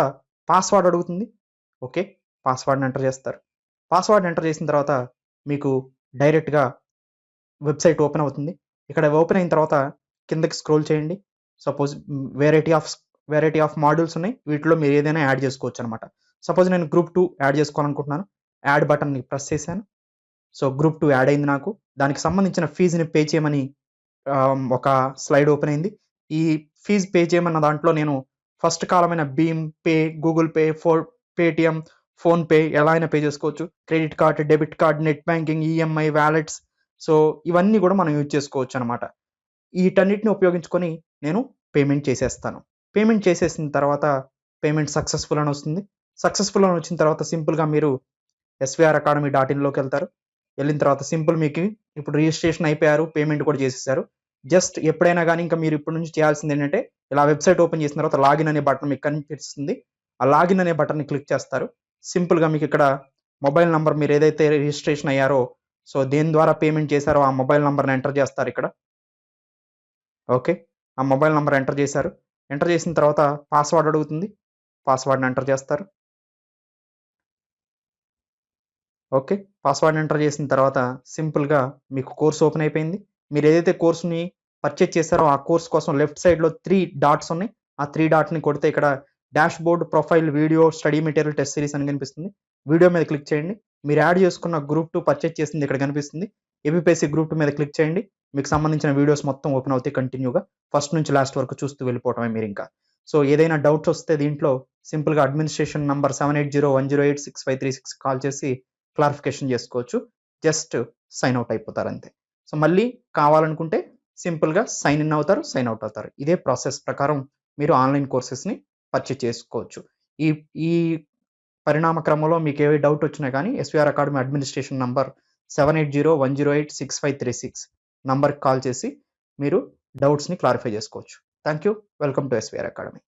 పాస్వర్డ్ అడుగుతుంది. ఓకే, పాస్వర్డ్ని ఎంటర్ చేస్తారు. పాస్వర్డ్ ఎంటర్ చేసిన తర్వాత మీకు డైరెక్ట్గా వెబ్సైట్ ఓపెన్ అవుతుంది. ఇక్కడ ఓపెన్ అయిన తర్వాత కిందకి స్క్రోల్ చేయండి. సపోజ్ వెరైటీ ఆఫ్ మాడ్యూల్స్ ఉన్నాయి. వీటిలో మీరు ఏదైనా యాడ్ చేసుకోవచ్చు అనమాట. సపోజ్ నేను గ్రూప్ 2 యాడ్ చేసుకోవాలనుకుంటున్నాను. యాడ్ బటన్ని ప్రెస్ చేశాను. సో గ్రూప్ 2 యాడ్ అయింది నాకు. దానికి సంబంధించిన ఫీజుని పే చేయమని ఒక స్లైడ్ ఓపెన్ అయింది. ఈ ఫీజు పే చేయమన్న దాంట్లో నేను ఫస్ట్ కాలమైన Bhim pay, Google Pay, Paytm, PhonePe ఎలా అయినా పే చేసుకోవచ్చు. Credit card, debit card, net banking, EMI, wallets, so ఇవన్నీ కూడా మనం యూజ్ చేసుకోవచ్చు అనమాట. వీటన్నిటిని ఉపయోగించుకొని నేను పేమెంట్ చేసేస్తాను. పేమెంట్ చేసేసిన తర్వాత పేమెంట్ సక్సెస్ఫుల్ అని వస్తుంది. సక్సెస్ఫుల్ అని వచ్చిన తర్వాత సింపుల్గా మీరు svracademy.in వెళ్తారు. వెళ్ళిన తర్వాత సింపుల్ మీకు ఇప్పుడు రిజిస్ట్రేషన్ అయిపోయారు, పేమెంట్ కూడా చేసేసారు. జస్ట్ ఎప్పుడైనా కానీ ఇంకా మీరు ఇప్పటి నుంచి చేయాల్సింది ఏంటంటే ఇలా వెబ్సైట్ ఓపెన్ చేసిన తర్వాత లాగిన్ అనే బటన్ మీకు కనిపిస్తుంది. ఆ లాగిన్ అనే బటన్ని క్లిక్ చేస్తారు. సింపుల్గా మీకు ఇక్కడ మొబైల్ నంబర్ మీరు ఏదైతే రిజిస్ట్రేషన్ అయ్యారో, సో దేని ద్వారా పేమెంట్ చేశారో ఆ మొబైల్ నంబర్ని ఎంటర్ చేస్తారు ఇక్కడ. ఓకే, ఆ మొబైల్ నంబర్ ఎంటర్ చేశారు. ఎంటర్ చేసిన తర్వాత పాస్వర్డ్ అడుగుతుంది. పాస్వర్డ్ని ఎంటర్ చేస్తారు. ఓకే, పాస్వర్డ్ ఎంటర్ చేసిన తర్వాత సింపుల్గా మీకు కోర్స్ ఓపెన్ అయిపోయింది. మీరు ఏదైతే కోర్సుని పర్చేజ్ చేశారో ఆ కోర్స్ కోసం లెఫ్ట్ సైడ్లో 3 డాట్స్ ఉన్నాయి. ఆ 3 డాట్ని కొడితే ఇక్కడ dash board, profile, video, study material, test series అని కనిపిస్తుంది. వీడియో మీద క్లిక్ చేయండి. మీరు యాడ్ చేసుకున్న గ్రూప్ 2 పర్చేజ్ చేసింది ఇక్కడ కనిపిస్తుంది. ఏబిపిఎస్సి గ్రూప్ 2 మీద క్లిక్ చేయండి. మీకు సంబంధించిన వీడియోస్ మొత్తం ఓపెన్ అవుతాయి కంటిన్యూగా. ఫస్ట్ నుంచి లాస్ట్ వరకు చూస్తూ వెళ్ళిపోవటమే మీరు ఇంకా. సో ఏదైనా డౌట్స్ వస్తే దీంట్లో సింపుల్గా అడ్మినిస్ట్రేషన్ నంబర్ 7801086536 కాల్ చేసి క్లారిఫికేషన్ చేసుకోవచ్చు. జస్ట్ సైన్ అవుట్ అయిపోతారు అంతే. సో మళ్ళీ కావాలనుకుంటే సింపుల్గా సైన్ ఇన్ అవుతారు, సైన్ అవుట్ అవుతారు. ఇదే ప్రాసెస్ ప్రకారం మీరు ఆన్లైన్ కోర్సెస్ని పర్చేజ్ చేసుకోవచ్చు. ఈ పరిణామ క్రమంలో మీకు ఏ డౌట్ వచ్చినా కానీ SVR అకాడమీ అడ్మినిస్ట్రేషన్ నంబర్ 7801086536 నంబర్కి కాల్ చేసి మీరు డౌట్స్ని క్లారిఫై చేసుకోవచ్చు. Thank you. Welcome to SVR academy.